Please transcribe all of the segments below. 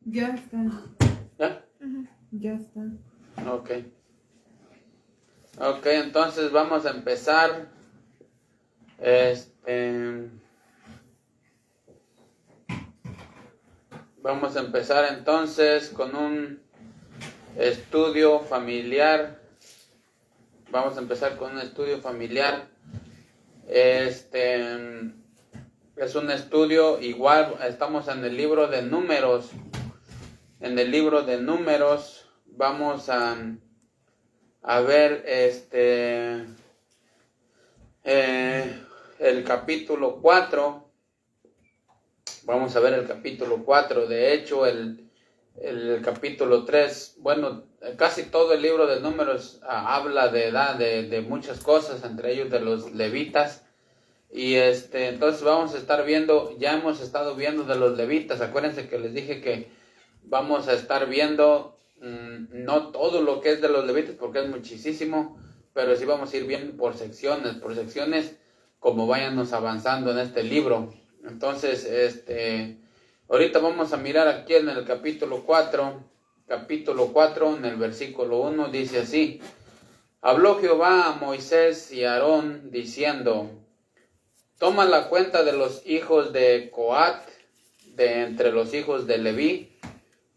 Ya está. ¿Ya? Ya está. Ok. Ok, entonces vamos a empezar. Vamos a empezar entonces con un estudio familiar. Vamos a empezar con un estudio familiar. Es un estudio igual, estamos en el libro de Números. En el libro de Números vamos a ver el capítulo 4. Vamos a ver el capítulo 4. De hecho, el capítulo 3, bueno, casi todo el libro de Números habla de muchas cosas, entre ellos de los levitas. Y entonces vamos a estar viendo, ya hemos estado viendo de los levitas. Acuérdense que les dije que vamos a estar viendo no todo lo que es de los levitas porque es muchísimo, pero sí vamos a ir viendo por secciones, como vayamos avanzando en este libro. Entonces, ahorita vamos a mirar aquí en el capítulo 4, en el versículo 1, dice así: Habló Jehová a Moisés y a Aarón diciendo: Toma la cuenta de los hijos de Coat, de entre los hijos de Leví,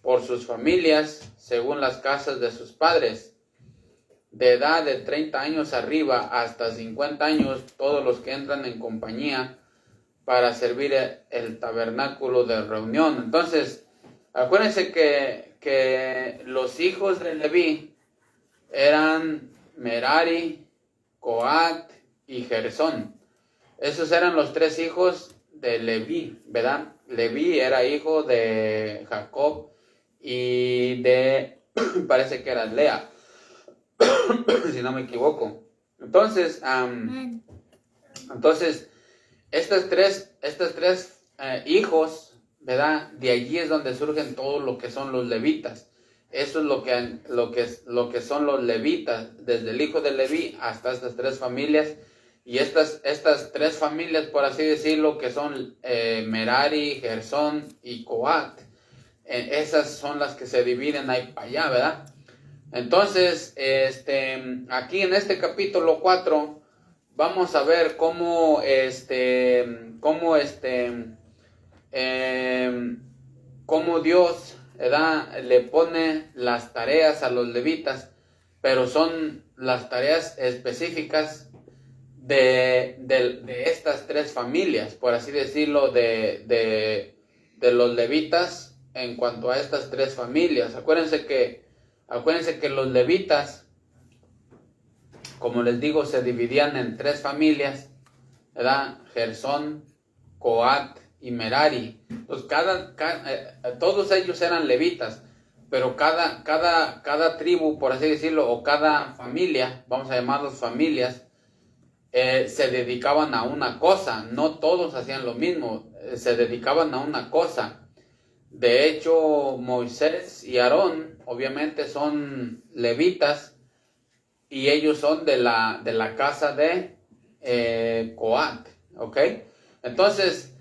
por sus familias, según las casas de sus padres, de edad de 30 años arriba hasta 50 años, todos los que entran en compañía para servir el tabernáculo de reunión. Entonces, acuérdense que los hijos de Leví eran Merari, Coat y Gersón. Esos eran los tres hijos de Leví, ¿verdad? Leví era hijo de Jacob y parece que era Lea, si no me equivoco. Entonces, estos tres hijos, ¿verdad? De allí es donde surgen todo lo que son los levitas. Eso es lo que son los levitas, desde el hijo de Leví hasta estas tres familias. Y estas tres familias, por así decirlo, que son Merari, Gersón y Coat, esas son las que se dividen ahí para allá, ¿verdad? Entonces, aquí en este capítulo 4 vamos a ver cómo Dios, ¿verdad?, le pone las tareas a los levitas, pero son las tareas específicas de estas tres familias, por así decirlo, de los levitas en cuanto a estas tres familias. Acuérdense que los levitas, como les digo, se dividían en tres familias, ¿verdad? Gersón, Coat y Merari. Pues todos ellos eran levitas, pero cada tribu, por así decirlo, o cada familia, vamos a llamarlos familias, se dedicaban a una cosa. No todos hacían lo mismo, se dedicaban a una cosa. De hecho, Moisés y Aarón obviamente son levitas y ellos son de la casa de Coat, ¿ok? Entonces,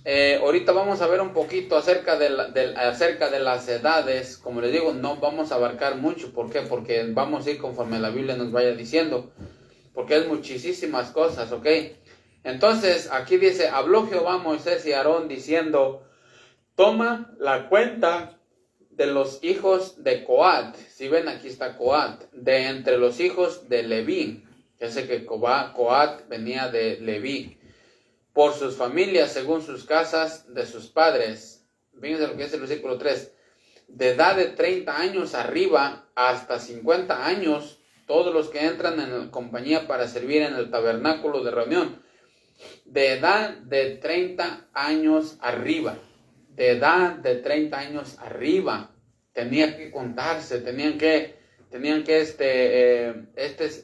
ahorita vamos a ver un poquito acerca de las edades. Como les digo, no vamos a abarcar mucho. ¿Por qué? Porque vamos a ir conforme la Biblia nos vaya diciendo, porque es muchísimas cosas, ¿ok? Entonces, aquí dice: habló Jehová a Moisés y a Aarón diciendo: Toma la cuenta de los hijos de Coat. Si ven, aquí está Coat. De entre los hijos de Leví. Ya sé que Coat venía de Leví. Por sus familias, según sus casas de sus padres. Fíjense lo que dice el versículo 3. De edad de 30 años arriba hasta 50 años, todos los que entran en compañía para servir en el tabernáculo de reunión. De edad de 30 años arriba. De edad de 30 años arriba. Tenía que contarse, este es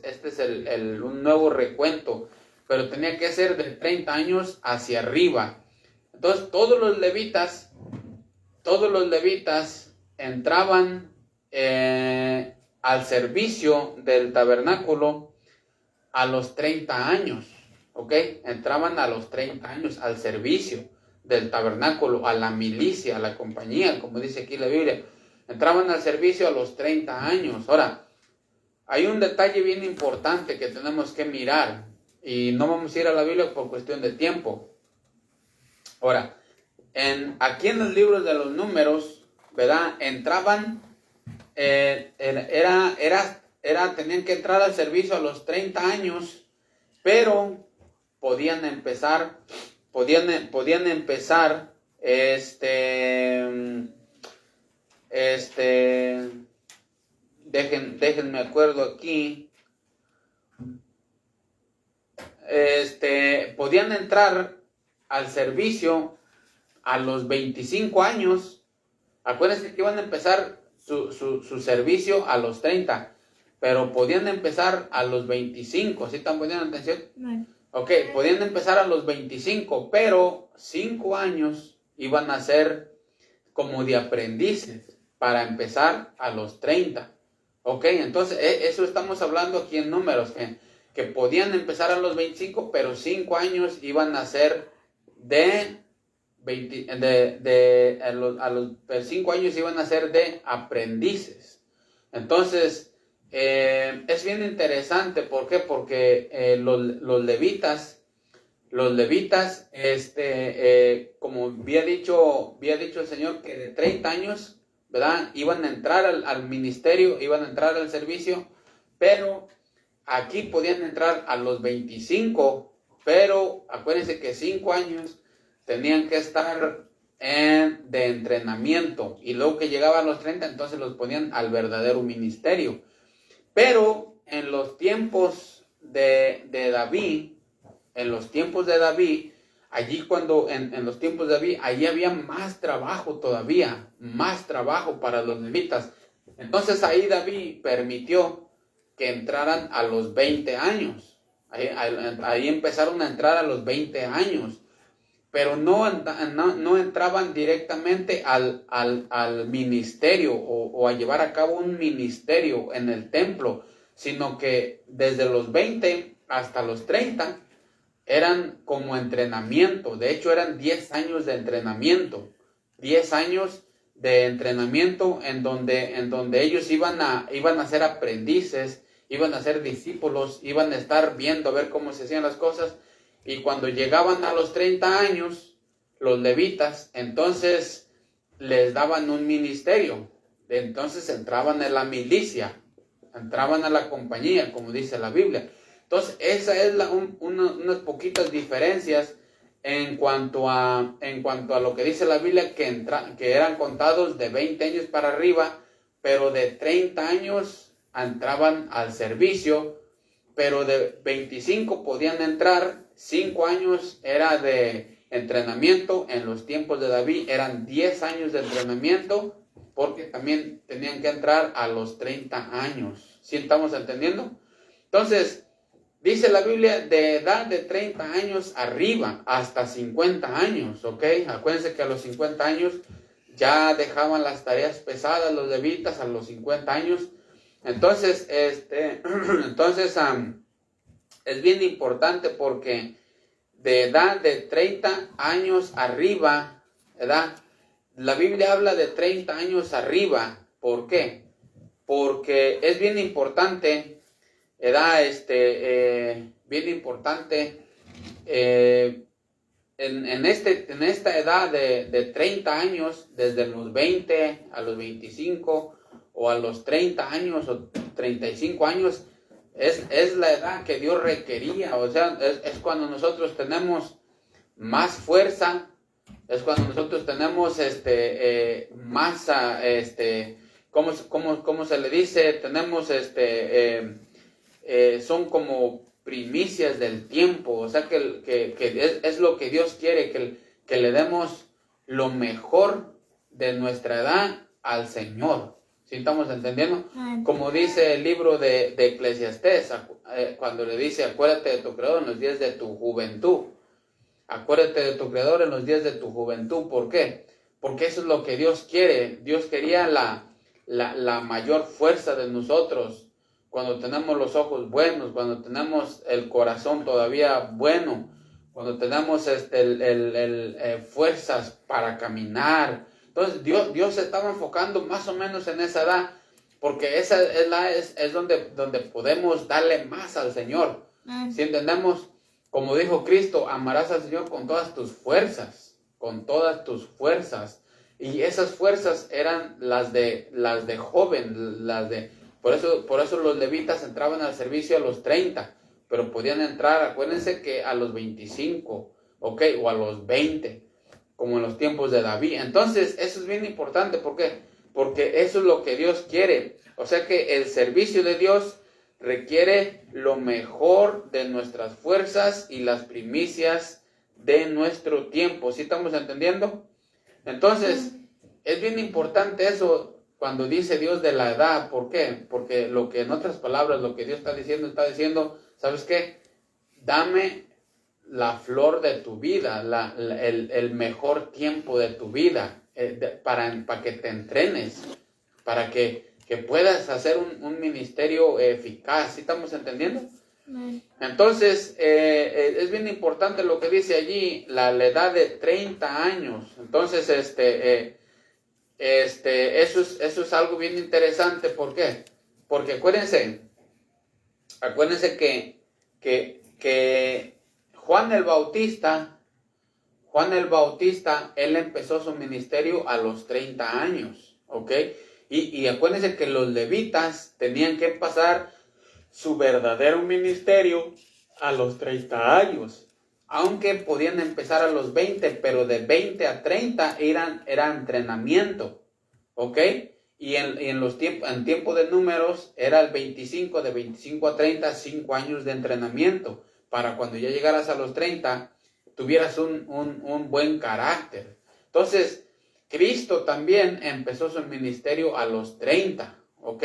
un nuevo recuento, pero tenía que ser de 30 años hacia arriba. Entonces todos los levitas entraban al servicio del tabernáculo a los 30 años, ¿ok? Entraban a los 30 años al servicio. del tabernáculo, a la milicia, a la compañía, como dice aquí la Biblia. Entraban al servicio a los 30 años. Ahora, hay un detalle bien importante que tenemos que mirar, y no vamos a ir a la Biblia por cuestión de tiempo. Ahora, aquí en los libros de los números, ¿verdad? Entraban, tenían que entrar al servicio a los 30 años, pero podían empezar, déjenme acuerdo aquí, podían entrar al servicio a los 25 años. Acuérdense que iban a empezar su servicio a los 30, pero podían empezar a los 25. ¿Sí están poniendo atención? No. Ok, podían empezar a los 25, pero 5 años iban a ser como de aprendices para empezar a los 30. Ok, entonces eso estamos hablando aquí en números, que podían empezar a los 25, pero 5 años iban a ser a los 5 años iban a ser de aprendices. Entonces, es bien interesante. ¿Por qué? Porque los levitas, como había dicho el Señor, que de 30 años, ¿verdad?, iban a entrar al ministerio, iban a entrar al servicio, pero aquí podían entrar a los 25, pero acuérdense que 5 años tenían que estar de entrenamiento, y luego que llegaban a los 30, entonces los ponían al verdadero ministerio. Pero en los tiempos de David, en los tiempos de David, allí había más trabajo todavía, más trabajo para los levitas. Entonces ahí David permitió que entraran a los 20 años. Ahí empezaron a entrar a los 20 años. Pero no entraban directamente al ministerio o a llevar a cabo un ministerio en el templo, sino que desde los 20 hasta los 30 eran como entrenamiento. De hecho, eran 10 años de entrenamiento. 10 años de entrenamiento en donde ellos iban a ser aprendices, iban a ser discípulos, iban a estar viendo a ver cómo se hacían las cosas. Y cuando llegaban a los 30 años, los levitas, entonces les daban un ministerio. Entonces entraban en la milicia, entraban a la compañía, como dice la Biblia. Entonces, esa es unas poquitas diferencias en cuanto a lo que dice la Biblia, que eran contados de 20 años para arriba, pero de 30 años entraban al servicio, pero de 25 podían entrar. 5 años era de entrenamiento. En los tiempos de David eran 10 años de entrenamiento, porque también tenían que entrar a los 30 años. ¿Sí estamos entendiendo? Entonces, dice la Biblia, de edad de 30 años arriba hasta 50 años, ¿ok? Acuérdense que a los 50 años ya dejaban las tareas pesadas los levitas, a los 50 años. Entonces, es bien importante, porque de edad de 30 años arriba, ¿verdad? La Biblia habla de 30 años arriba. ¿Por qué? Porque es bien importante, ¿verdad? Bien importante, en esta edad de 30 años, desde los 20 a los 25, o a los 30 años o 35 años, es la edad que Dios requería. O sea, es cuando nosotros tenemos más fuerza, es cuando nosotros tenemos más, ¿cómo se le dice? Tenemos, son como primicias del tiempo. O sea, que es lo que Dios quiere, que le demos lo mejor de nuestra edad al Señor. ¿Sí estamos entendiendo? Como dice el libro de Eclesiastés, cuando le dice: acuérdate de tu Creador en los días de tu juventud. Acuérdate de tu Creador en los días de tu juventud. ¿Por qué? Porque eso es lo que Dios quiere. Dios quería la mayor fuerza de nosotros cuando tenemos los ojos buenos, cuando tenemos el corazón todavía bueno, cuando tenemos fuerzas para caminar. Entonces Dios se estaba enfocando más o menos en esa edad, porque esa es donde podemos darle más al Señor. Si entendemos, como dijo Cristo, amarás al Señor con todas tus fuerzas, con todas tus fuerzas. Y esas fuerzas eran las de joven, por eso los levitas entraban al servicio a los 30, pero podían entrar, acuérdense que a los 25, ¿ok? O a los 20, como en los tiempos de David. Entonces, eso es bien importante, ¿por qué? Porque eso es lo que Dios quiere. O sea que el servicio de Dios requiere lo mejor de nuestras fuerzas y las primicias de nuestro tiempo. ¿Sí estamos entendiendo? Entonces, es bien importante eso cuando dice Dios de la edad. ¿Por qué? Porque en otras palabras, lo que Dios está diciendo, ¿sabes qué? Dame la flor de tu vida, el mejor tiempo de tu vida, para que te entrenes, para que puedas hacer un ministerio eficaz. ¿Sí estamos entendiendo? Entonces, es bien importante lo que dice allí, la edad de 30 años. Entonces, eso es algo bien interesante. ¿Por qué? Porque acuérdense que Juan el Bautista, él empezó su ministerio a los 30 años, ¿ok? Y acuérdense que los levitas tenían que pasar su verdadero ministerio a los 30 años, aunque podían empezar a los 20, pero de 20 a 30 era entrenamiento, ¿ok? Y en tiempo de números era el 25, de 25 a 30, 5 años de entrenamiento, para cuando ya llegaras a los 30, tuvieras un buen carácter. Entonces, Cristo también empezó su ministerio a los 30, ¿ok?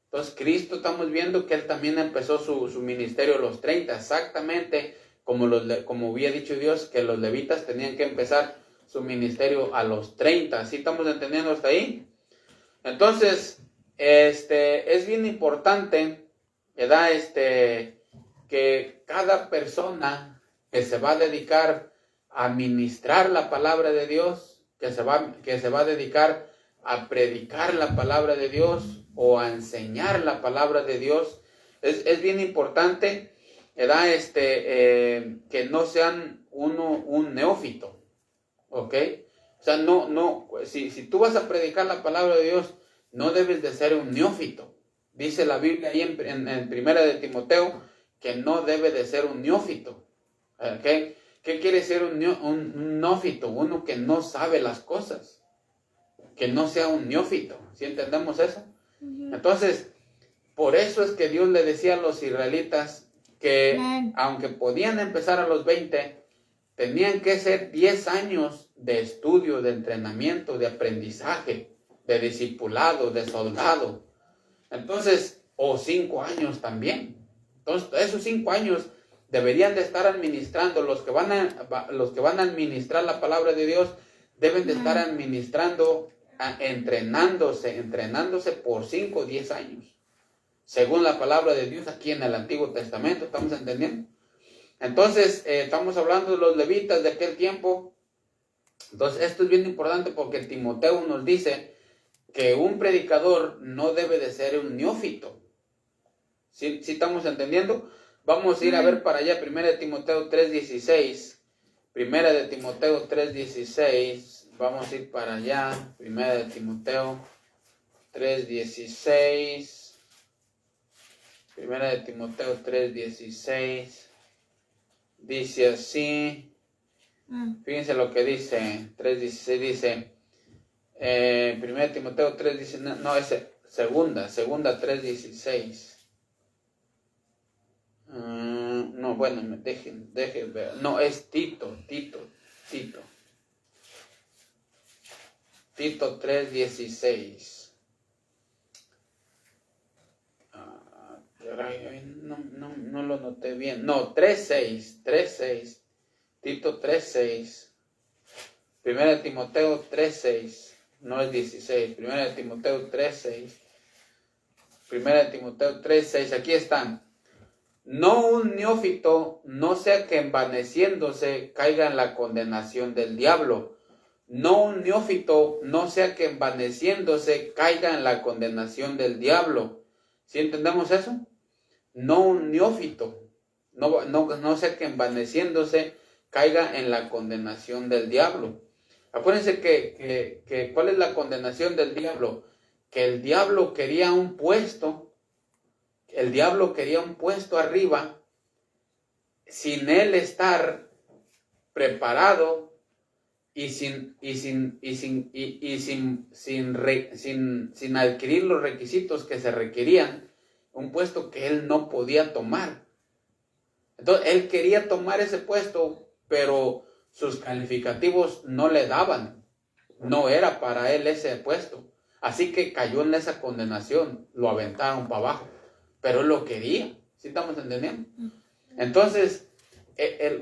Entonces, Cristo, estamos viendo que Él también empezó su ministerio a los 30, exactamente como había dicho Dios, que los levitas tenían que empezar su ministerio a los 30. ¿Sí estamos entendiendo hasta ahí? Entonces, es bien importante, ¿verdad? Que cada persona que se va a dedicar a ministrar la palabra de Dios, que se va a dedicar a predicar la palabra de Dios o a enseñar la palabra de Dios, es bien importante, ¿verdad? Que no sean un neófito, ¿ok? O sea, si tú vas a predicar la palabra de Dios, no debes de ser un neófito. Dice la Biblia ahí en Primera de Timoteo que no debe de ser un neófito. ¿Ok? ¿Qué quiere ser un neófito? Uno que no sabe las cosas. Que no sea un neófito. ¿Sí entendemos eso? Entonces, por eso es que Dios le decía a los israelitas que aunque podían empezar a los 20, tenían que ser 10 años de estudio, de entrenamiento, de aprendizaje, de discipulado, de soldado. Entonces, o 5 años también. Entonces, esos 5 años deberían de estar administrando, los que van a administrar la palabra de Dios, deben de estar administrando, entrenándose por 5 o 10 años. Según la palabra de Dios aquí en el Antiguo Testamento, ¿estamos entendiendo? Entonces, estamos hablando de los levitas de aquel tiempo. Entonces, esto es bien importante porque Timoteo nos dice que un predicador no debe de ser un neófito. ¿Sí estamos entendiendo? Vamos a ir a ver para allá, 1 de Timoteo 3:16. 1 de Timoteo 3:16. Vamos a ir para allá, 1 de Timoteo 3:16. 1 de Timoteo 3:16. Dice así. Fíjense lo que dice. 3:16 dice. 1 de Timoteo 3 dice, no, es segunda 3:16. No, bueno, dejen ver. No, es Tito 3:16. No lo noté bien. No, 3:6. Tito 3:6. 1 de Timoteo 3:6. No es 16. 1 de Timoteo 3:6. 1 de Timoteo 3:6. Aquí están. No un neófito, no sea que envaneciéndose caiga en la condenación del diablo. No un neófito, no sea que envaneciéndose caiga en la condenación del diablo. ¿Sí entendemos eso? No un neófito, no sea que envaneciéndose caiga en la condenación del diablo. Acuérdense que ¿cuál es la condenación del diablo? Que el diablo quería un puesto arriba sin él estar preparado y sin adquirir los requisitos que se requerían, un puesto que él no podía tomar. Entonces, él quería tomar ese puesto, pero sus calificativos no le daban. No era para él ese puesto. Así que cayó en esa condenación, lo aventaron para abajo. Pero él lo quería. ¿Sí estamos entendiendo? Entonces,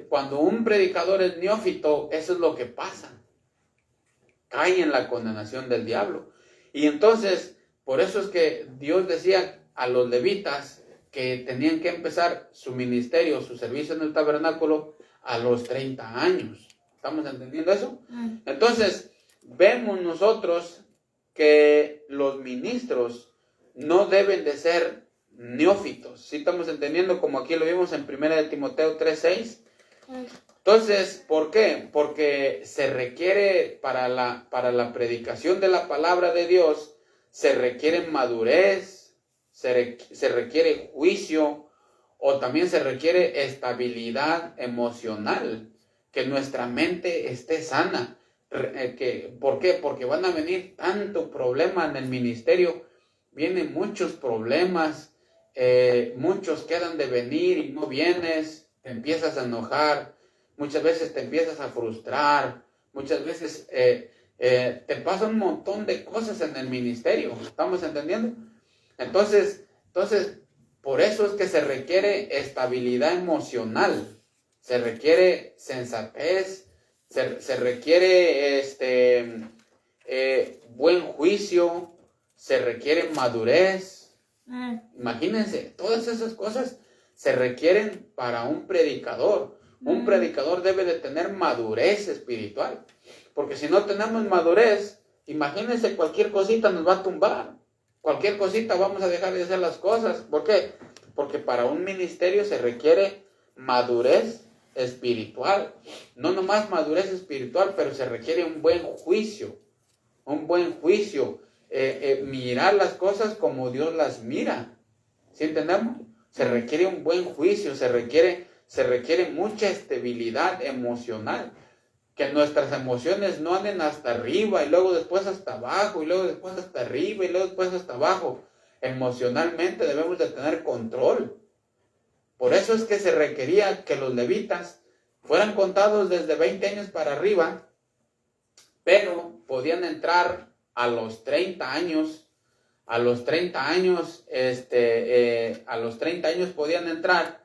cuando un predicador es neófito, eso es lo que pasa. Cae en la condenación del diablo. Y entonces, por eso es que Dios decía a los levitas que tenían que empezar su ministerio, su servicio en el tabernáculo a los 30 años. ¿Estamos entendiendo eso? Entonces, vemos nosotros que los ministros no deben de ser neófitos. ¿Sí estamos entendiendo? Como aquí lo vimos en 1 de Timoteo 3:6. Entonces, ¿por qué? Porque se requiere para la predicación de la palabra de Dios, se requiere madurez, se requiere juicio, o también se requiere estabilidad emocional, que nuestra mente esté sana. ¿Por qué? Porque van a venir tanto problema en el ministerio, vienen muchos problemas, muchos quedan de venir y no vienes, te empiezas a enojar, muchas veces te empiezas a frustrar, muchas veces te pasa un montón de cosas en el ministerio. ¿Estamos entendiendo? Entonces, por eso es que se requiere estabilidad emocional, se requiere sensatez, se requiere buen juicio, se requiere madurez. Imagínense, todas esas cosas se requieren para un predicador. Un predicador debe de tener madurez espiritual, porque si no tenemos madurez, imagínense, cualquier cosita nos va a tumbar. Cualquier cosita vamos a dejar de hacer las cosas. ¿Por qué? Porque para un ministerio se requiere madurez espiritual. No nomás madurez espiritual, pero se requiere un buen juicio. Un buen juicio. Mirar las cosas como Dios las mira. ¿Sí entendemos? Se requiere un buen juicio, se requiere mucha estabilidad emocional. Que nuestras emociones no anden hasta arriba y luego después hasta abajo y luego después hasta arriba y luego después hasta abajo. Emocionalmente debemos de tener control. Por eso es que se requería que los levitas fueran contados desde 20 años para arriba, pero podían entrar a los 30 años. A los 30 años podían entrar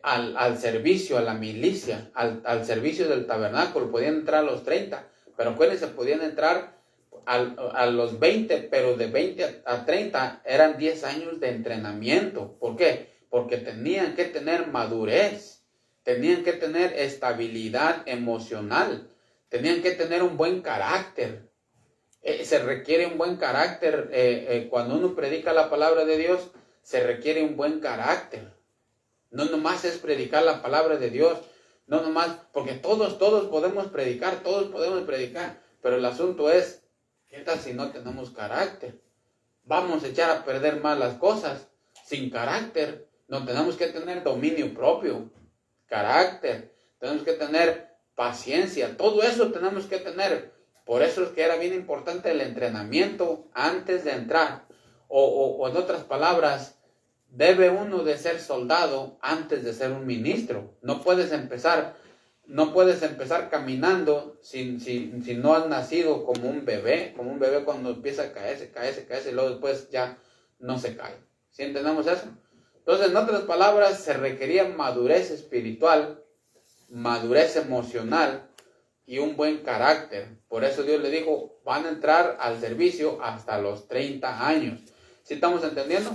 al servicio, a la milicia, al servicio del tabernáculo. Podían entrar a los 30, pero acuérdense, podían entrar a los 20, pero de 20 a 30 eran 10 años de entrenamiento. ¿Por qué? Porque tenían que tener madurez, tenían que tener estabilidad emocional, tenían que tener un buen carácter. Se requiere un buen carácter. Cuando uno predica la palabra de Dios, se requiere un buen carácter. No nomás es predicar la palabra de Dios, no nomás, porque todos podemos predicar, pero el asunto es, ¿qué tal si no tenemos carácter? Vamos a echar a perder más las cosas. Sin carácter, no tenemos que tener dominio propio, carácter, tenemos que tener paciencia, todo eso tenemos que tener. Por eso es que era bien importante el entrenamiento antes de entrar, o en otras palabras, debe uno de ser soldado antes de ser un ministro. No puedes empezar caminando si no has nacido como un bebé cuando empieza a caerse y luego después ya no se cae. ¿Sí entendemos eso? Entonces, en otras palabras, se requería madurez espiritual, madurez emocional y un buen carácter. Por eso Dios le dijo, van a entrar al servicio hasta los 30 años. ¿Sí estamos entendiendo?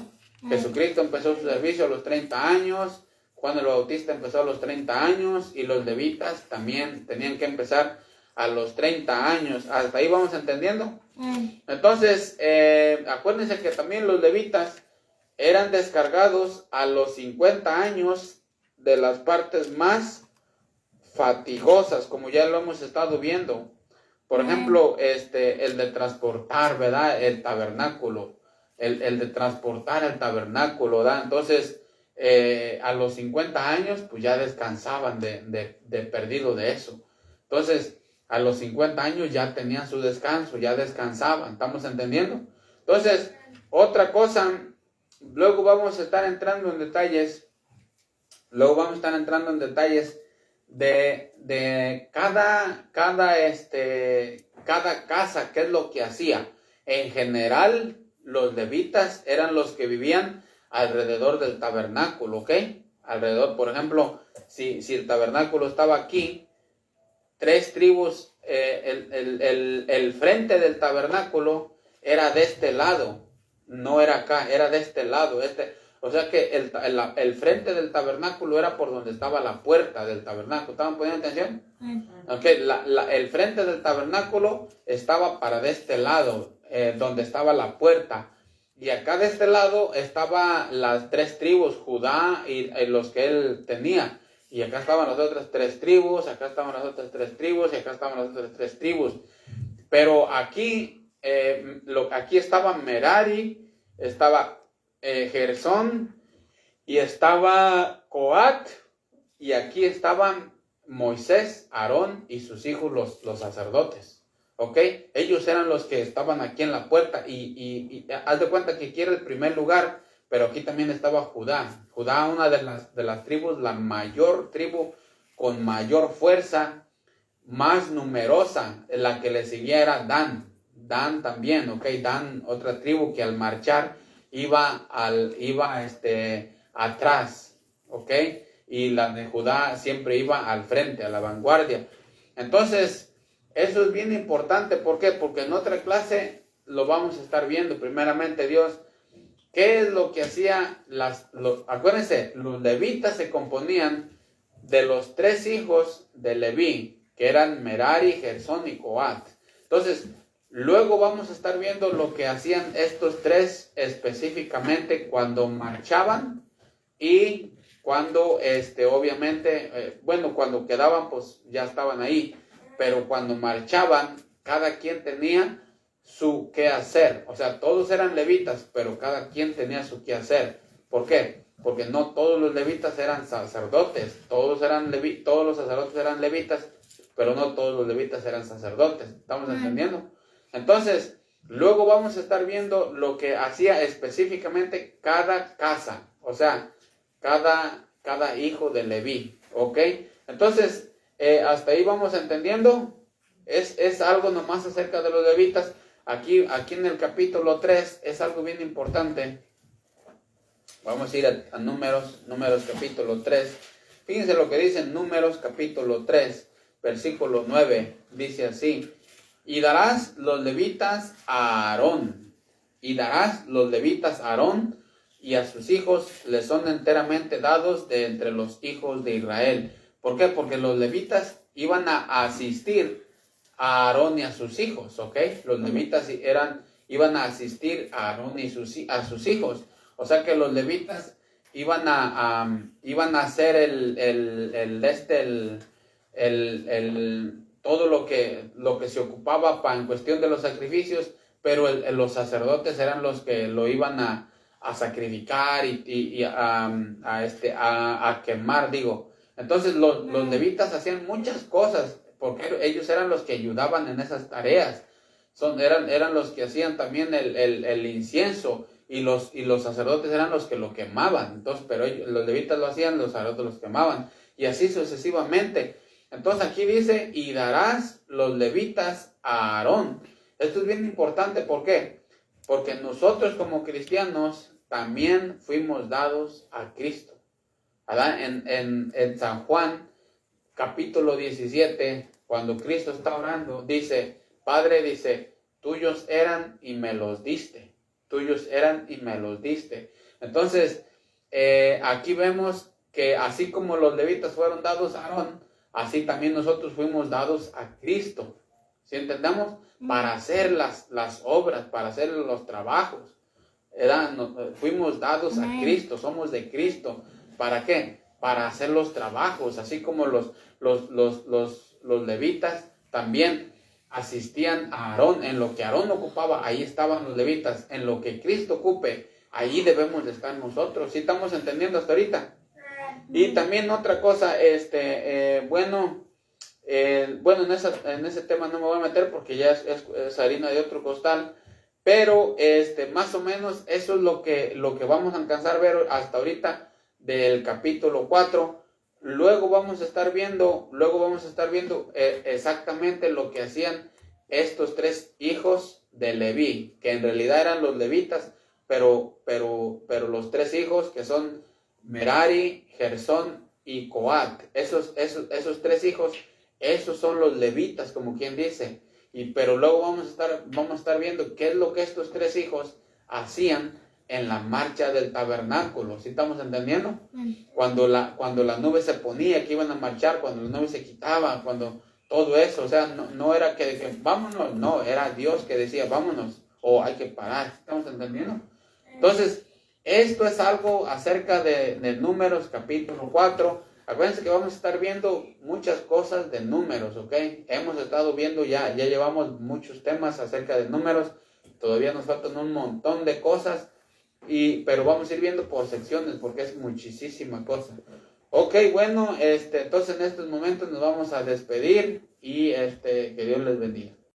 Jesucristo empezó su servicio a los 30 años, Juan el Bautista empezó a los 30 años y los levitas también tenían que empezar a los 30 años. ¿Hasta ahí vamos entendiendo? Entonces, acuérdense que también los levitas eran descargados a los 50 años de las partes más fatigosas, como ya lo hemos estado viendo. Por ejemplo, el de transportar, ¿verdad? El tabernáculo. El de transportar el tabernáculo, ¿verdad? Entonces, a los 50 años, pues ya descansaban de perdido de eso. Entonces, a los 50 años ya tenían su descanso, ya descansaban. ¿Estamos entendiendo? Entonces, otra cosa, luego vamos a estar entrando en detalles. De cada casa, qué es lo que hacía. En general, los levitas eran los que vivían alrededor del tabernáculo, ¿ok? Alrededor, por ejemplo, si el tabernáculo estaba aquí, 3 tribus, el frente del tabernáculo era de este lado, no era acá, era de este lado, o sea que el frente del tabernáculo era por donde estaba la puerta del tabernáculo. ¿Estaban poniendo atención? Okay, el frente del tabernáculo estaba para de este lado, donde estaba la puerta. Y acá de este lado estaban las 3 tribus, Judá y los que él tenía. Y acá estaban las otras 3 tribus, acá estaban las otras 3 tribus y acá estaban las otras 3 tribus. Pero aquí, aquí estaba Merari, estaba Gersón y estaba Coat, y aquí estaban Moisés, Aarón y sus hijos los sacerdotes, ¿ok? Ellos eran los que estaban aquí en la puerta y haz de cuenta que aquí era el primer lugar, pero aquí también estaba Judá, una de las tribus, la mayor tribu con mayor fuerza, más numerosa. La que le seguía era Dan también, ¿ok? Dan, otra tribu que al marchar iba atrás, ¿ok? Y la de Judá siempre iba al frente, a la vanguardia. Entonces, eso es bien importante. ¿Por qué? Porque en otra clase lo vamos a estar viendo. Primeramente, Dios, ¿qué es lo que hacía? Acuérdense, los levitas se componían de los 3 hijos de Leví, que eran Merari, Gersón y Coat. Entonces, luego vamos a estar viendo lo que hacían estos 3 específicamente cuando marchaban y cuando, obviamente, cuando quedaban, pues ya estaban ahí. Pero cuando marchaban, cada quien tenía su qué hacer. O sea, todos eran levitas, pero cada quien tenía su qué hacer. ¿Por qué? Porque no todos los levitas eran sacerdotes. Todos los sacerdotes eran levitas, pero no todos los levitas eran sacerdotes. ¿Estamos entendiendo? Entonces, luego vamos a estar viendo lo que hacía específicamente cada casa, o sea, cada hijo de Leví, ¿ok? Entonces, hasta ahí vamos entendiendo. Es algo nomás acerca de los levitas. Aquí en el capítulo 3 es algo bien importante. Vamos a ir a Números capítulo 3. Fíjense lo que dice en Números capítulo 3, versículo 9. Dice así: y darás los levitas a Aarón, y a sus hijos les son enteramente dados de entre los hijos de Israel. ¿Por qué? Porque los levitas iban a asistir a Aarón y a sus hijos, ¿ok? Los levitas iban a asistir a Aarón y a sus hijos. O sea que los levitas iban a hacer todo lo que se ocupaba en cuestión de los sacrificios, pero los sacerdotes eran los que lo iban a sacrificar y a quemar, digo. Entonces los levitas hacían muchas cosas, porque ellos eran los que ayudaban en esas tareas. Eran los que hacían también el incienso, y los sacerdotes eran los que lo quemaban. Entonces, pero los levitas lo hacían, los sacerdotes los quemaban, y así sucesivamente. Entonces aquí dice: y darás los levitas a Aarón. Esto es bien importante. ¿Por qué? Porque nosotros como cristianos también fuimos dados a Cristo, ¿verdad? En San Juan capítulo 17, cuando Cristo está orando, dice: Padre, dice, tuyos eran y me los diste. Entonces, aquí vemos que así como los levitas fueron dados a Aarón, así también nosotros fuimos dados a Cristo. ¿Sí entendemos? Para hacer las obras, para hacer los trabajos. Fuimos dados a Cristo, somos de Cristo. ¿Para qué? Para hacer los trabajos, así como los levitas también asistían a Aarón. En lo que Aarón ocupaba, ahí estaban los levitas. En lo que Cristo ocupe, ahí debemos de estar nosotros. ¿Sí estamos entendiendo hasta ahorita? Y también otra cosa, bueno, en ese tema no me voy a meter porque ya es harina de otro costal, pero más o menos eso es lo que vamos a alcanzar a ver hasta ahorita del capítulo 4. Luego vamos a estar viendo exactamente lo que hacían estos tres hijos de Leví, que en realidad eran los levitas, pero los tres hijos que son Merari, Gersón y Coat, esos tres hijos, esos son los levitas, como quien dice. Pero luego vamos a estar viendo qué es lo que estos tres hijos hacían en la marcha del tabernáculo. ¿Sí estamos entendiendo? Cuando la nube se ponía, que iban a marchar, cuando la nube se quitaba, cuando todo eso, o sea, no era que vámonos, no, era Dios que decía vámonos, o hay que parar. ¿Sí estamos entendiendo? Entonces, esto es algo acerca de Números capítulo 4. Acuérdense que vamos a estar viendo muchas cosas de números, ¿ok? Hemos estado viendo ya llevamos muchos temas acerca de números. Todavía nos faltan un montón de cosas, pero vamos a ir viendo por secciones porque es muchísima cosa. Ok, bueno, entonces en estos momentos nos vamos a despedir y que Dios les bendiga.